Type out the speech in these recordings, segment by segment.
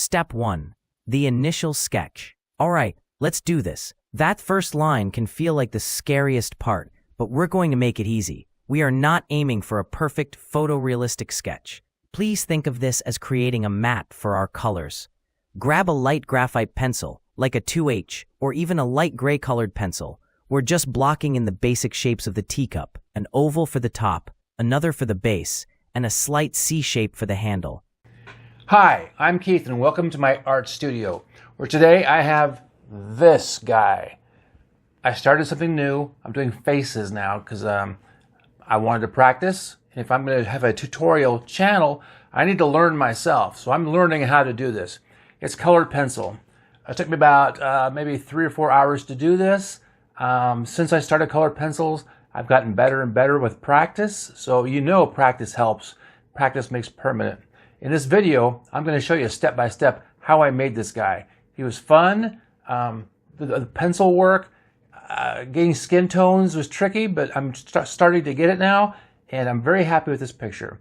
Step 1. The initial sketch. Alright, let's do this. That first line can feel like the scariest part, but we're going to make it easy. We are not aiming for a perfect photorealistic sketch. Please think of this as creating a map for our colors. Grab a light graphite pencil, like a 2H, or even a light gray colored pencil. We're just blocking in the basic shapes of the teacup, an oval for the top, another for the base, and a slight C shape for the handle. Hi, I'm Keith and welcome to my art studio, where today I have this guy. I started something new. I'm doing faces now because I wanted to practice. If I'm going to have a tutorial channel, I need to learn myself. So I'm learning how to do this. It's colored pencil. It took me about maybe 3 or 4 hours to do this. Since I started colored pencils, I've gotten better and better with practice. So you know practice helps. Practice makes permanent. In this video, I'm going to show you step by step how I made this guy. He was fun. The pencil work, getting skin tones was tricky, but I'm starting to get it now, and I'm very happy with this picture.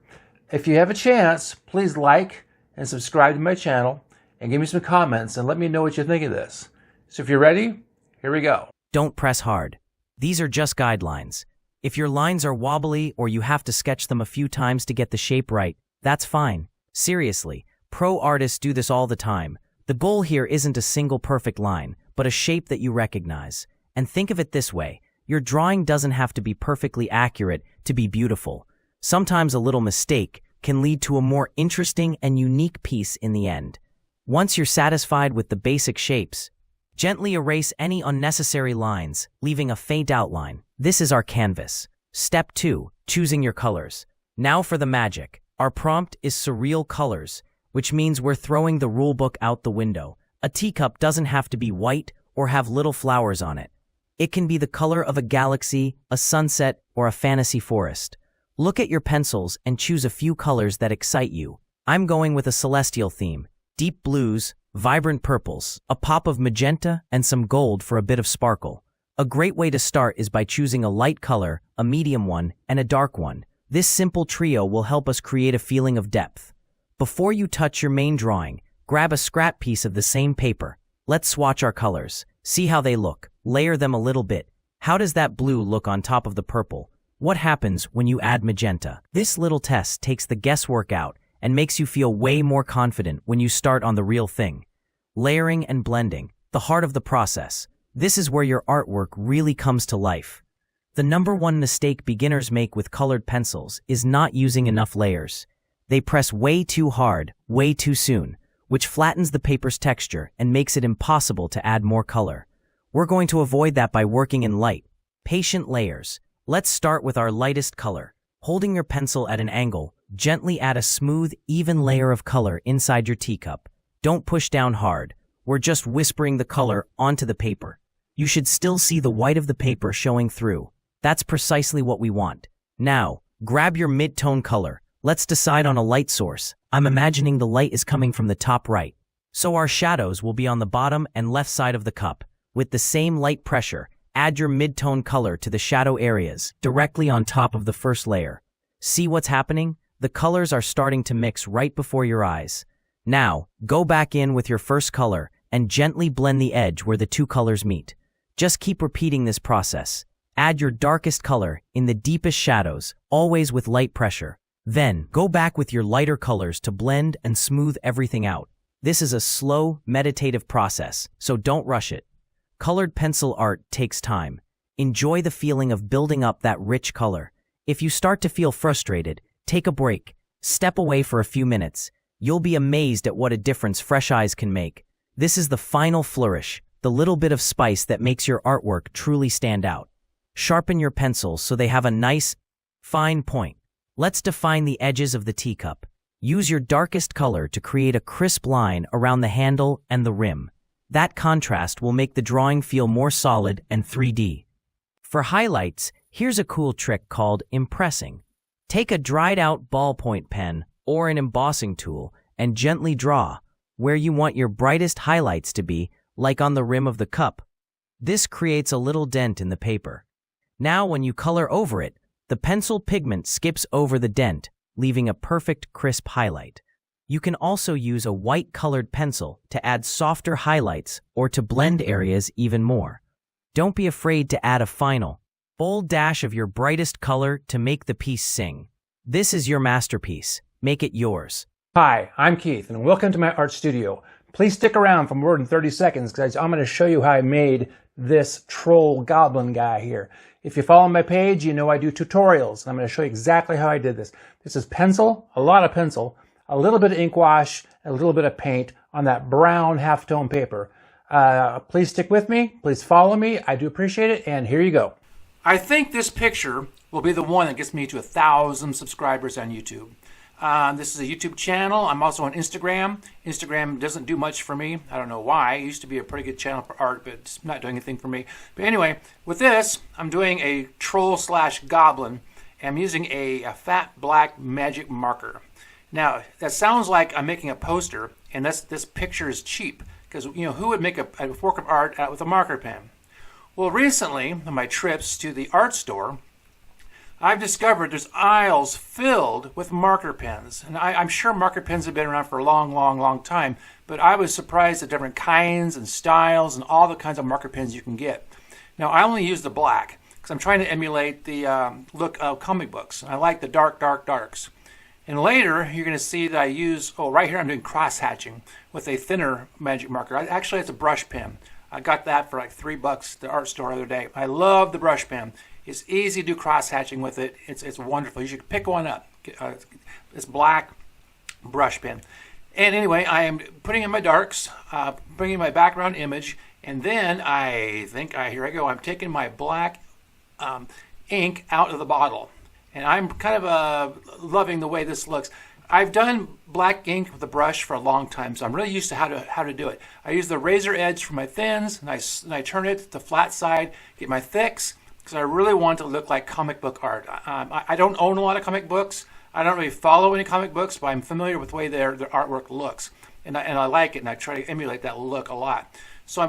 If you have a chance, please like and subscribe to my channel and give me some comments and let me know what you think of this. So if you're ready, here we go. Don't press hard. These are just guidelines. If your lines are wobbly or you have to sketch them a few times to get the shape right, that's fine. Seriously, pro artists do this all the time. The goal here isn't a single perfect line, but a shape that you recognize. And think of it this way, your drawing doesn't have to be perfectly accurate to be beautiful. Sometimes a little mistake can lead to a more interesting and unique piece in the end. Once you're satisfied with the basic shapes, gently erase any unnecessary lines, leaving a faint outline. This is our canvas. Step 2, choosing your colors. Now for the magic. Our prompt is surreal colors, which means we're throwing the rulebook out the window. A teacup doesn't have to be white or have little flowers on it. It can be the color of a galaxy, a sunset, or a fantasy forest. Look at your pencils and choose a few colors that excite you. I'm going with a celestial theme. Deep blues, vibrant purples, a pop of magenta, and some gold for a bit of sparkle. A great way to start is by choosing a light color, a medium one, and a dark one. This simple trio will help us create a feeling of depth. Before you touch your main drawing, grab a scrap piece of the same paper. Let's swatch our colors. See how they look. Layer them a little bit. How does that blue look on top of the purple? What happens when you add magenta? This little test takes the guesswork out and makes you feel way more confident when you start on the real thing. Layering and blending, the heart of the process. This is where your artwork really comes to life. The number one mistake beginners make with colored pencils is not using enough layers. They press way too hard, way too soon, which flattens the paper's texture and makes it impossible to add more color. We're going to avoid that by working in light, patient layers. Let's start with our lightest color. Holding your pencil at an angle, gently add a smooth, even layer of color inside your teacup. Don't push down hard. We're just whispering the color onto the paper. You should still see the white of the paper showing through. That's precisely what we want. Now, grab your mid-tone color. Let's decide on a light source. I'm imagining the light is coming from the top right. So our shadows will be on the bottom and left side of the cup. With the same light pressure, add your mid-tone color to the shadow areas, directly on top of the first layer. See what's happening? The colors are starting to mix right before your eyes. Now, go back in with your first color and gently blend the edge where the two colors meet. Just keep repeating this process. Add your darkest color in the deepest shadows, always with light pressure. Then, go back with your lighter colors to blend and smooth everything out. This is a slow, meditative process, so don't rush it. Colored pencil art takes time. Enjoy the feeling of building up that rich color. If you start to feel frustrated, take a break. Step away for a few minutes. You'll be amazed at what a difference fresh eyes can make. This is the final flourish, the little bit of spice that makes your artwork truly stand out. Sharpen your pencils so they have a nice, fine point. Let's define the edges of the teacup. Use your darkest color to create a crisp line around the handle and the rim. That contrast will make the drawing feel more solid and 3D. For highlights, here's a cool trick called impressing. Take a dried-out ballpoint pen or an embossing tool and gently draw where you want your brightest highlights to be, like on the rim of the cup. This creates a little dent in the paper. Now when you color over it, the pencil pigment skips over the dent, leaving a perfect crisp highlight. You can also use a white colored pencil to add softer highlights or to blend areas even more. Don't be afraid to add a final, bold dash of your brightest color to make the piece sing. This is your masterpiece. Make it yours. Hi, I'm Keith, and welcome to my art studio. Please stick around for more than 30 seconds because I'm going to show you how I made this troll goblin guy here. If you follow my page, you know I do tutorials, and I'm going to show you exactly how I did this. This is pencil, a lot of pencil, a little bit of ink wash, a little bit of paint on that brown halftone paper. Please stick with me. Please follow me. I do appreciate it, and here you go. I think this picture will be the one that gets me to 1,000 subscribers on YouTube. This is a YouTube channel. I'm also on Instagram. Instagram doesn't do much for me. I don't know why. It used to be a pretty good channel for art, but it's not doing anything for me. But anyway, with this, I'm doing a troll/goblin, and I'm using a fat black magic marker. Now, that sounds like I'm making a poster, and this picture is cheap, because who would make a work of art with a marker pen? Well, recently, on my trips to the art store, I've discovered there's aisles filled with marker pens. And I'm sure marker pens have been around for a long time, but I was surprised at different kinds and styles and all the kinds of marker pens you can get. Now, I only use the black because I'm trying to emulate the look of comic books. I like the darks. And later, you're going to see that I use, right here I'm doing cross-hatching with a thinner magic marker. Actually, it's a brush pen. I got that for like $3 at the art store the other day. I love the brush pen. It's easy to do cross-hatching with it. It's wonderful. You should pick one up. It's black brush pen. And anyway, I am putting in my darks, bringing my background image, and then here I go. I'm taking my black ink out of the bottle. And I'm kind of loving the way this looks. I've done black ink with a brush for a long time, so I'm really used to how to do it. I use the razor edge for my thins, and I turn it to the flat side, get my thicks, because I really want it to look like comic book art. I don't own a lot of comic books. I don't really follow any comic books, but I'm familiar with the way their artwork looks, and I like it, and I try to emulate that look a lot. So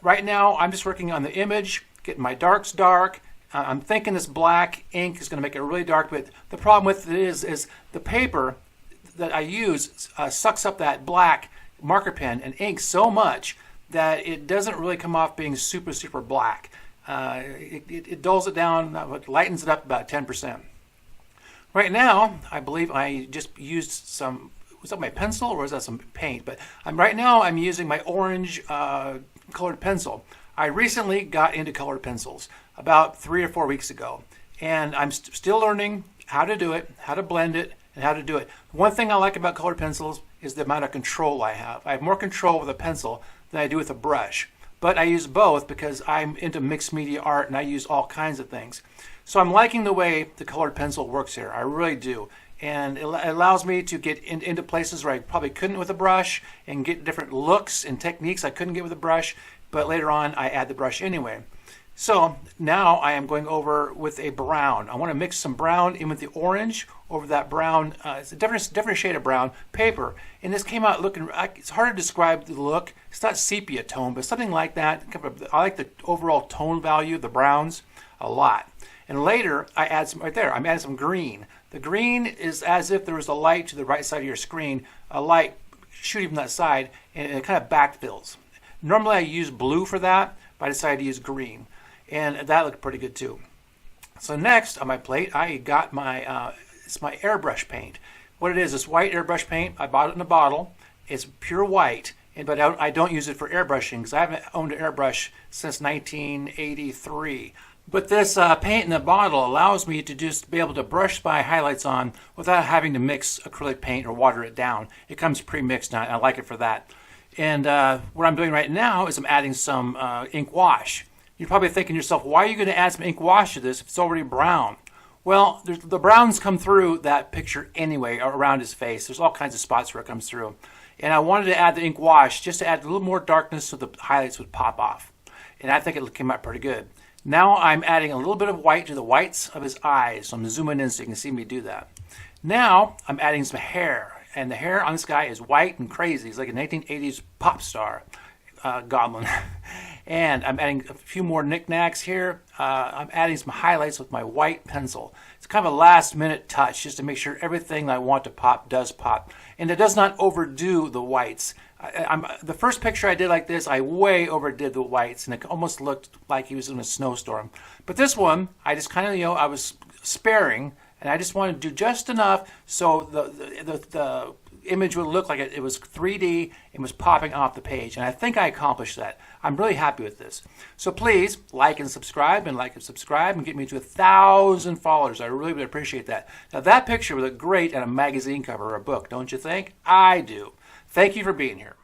right now I'm just working on the image, getting my darks dark. I'm thinking this black ink is going to make it really dark, but the problem with it is the paper that I use sucks up that black marker pen and ink so much that it doesn't really come off being super black. It dulls it down, lightens it up about 10%. Right now, I believe I just used was that my pencil or was that some paint? But right now I'm using my orange colored pencil. I recently got into colored pencils about 3 or 4 weeks ago, and I'm still learning how to do it, how to blend it, and how to do it. One thing I like about colored pencils is the amount of control I have. I have more control with a pencil than I do with a brush, but I use both because I'm into mixed media art and I use all kinds of things. So I'm liking the way the colored pencil works here. I really do. And it allows me to get into places where I probably couldn't with a brush and get different looks and techniques I couldn't get with a brush, but later on I add the brush anyway. So now I am going over with a brown. I want to mix some brown in with the orange over that brown. It's a different shade of brown paper. And this came out looking, it's hard to describe the look. It's not sepia tone, but something like that. I like the overall tone value of the browns a lot. And later I add some, right there, I'm adding some green. The green is as if there was a light to the right side of your screen, a light shooting from that side, and it kind of backfills. Normally I use blue for that, but I decided to use green. And that looked pretty good too. So next on my plate, I got my, it's my airbrush paint. What it is white airbrush paint. I bought it in a bottle. It's pure white, but I don't use it for airbrushing because I haven't owned an airbrush since 1983. But this paint in the bottle allows me to just be able to brush my highlights on without having to mix acrylic paint or water it down. It comes pre-mixed now, and I like it for that. And what I'm doing right now is I'm adding some ink wash. You're probably thinking to yourself, why are you going to add some ink wash to this if it's already brown? Well, the browns come through that picture anyway, around his face. There's all kinds of spots where it comes through. And I wanted to add the ink wash just to add a little more darkness so the highlights would pop off. And I think it came out pretty good. Now I'm adding a little bit of white to the whites of his eyes. So I'm zooming in so you can see me do that. Now I'm adding some hair. And the hair on this guy is white and crazy. He's like a 1980s pop star goblin. And I'm adding a few more knickknacks here. I'm adding some highlights with my white pencil. It's kind of a last minute touch just to make sure everything I want to pop does pop. and it does not overdo the whites. The first picture I did like this, I way overdid the whites, and it almost looked like he was in a snowstorm. But this one, I just kind of, I was sparing, and I just wanted to do just enough so the image would look like it was 3D and was popping off the page. And I think I accomplished that. I'm really happy with this. So please like and subscribe and get me to 1,000 followers. I really would appreciate that. Now that picture would look great in a magazine cover or a book, don't you think? I do. Thank you for being here.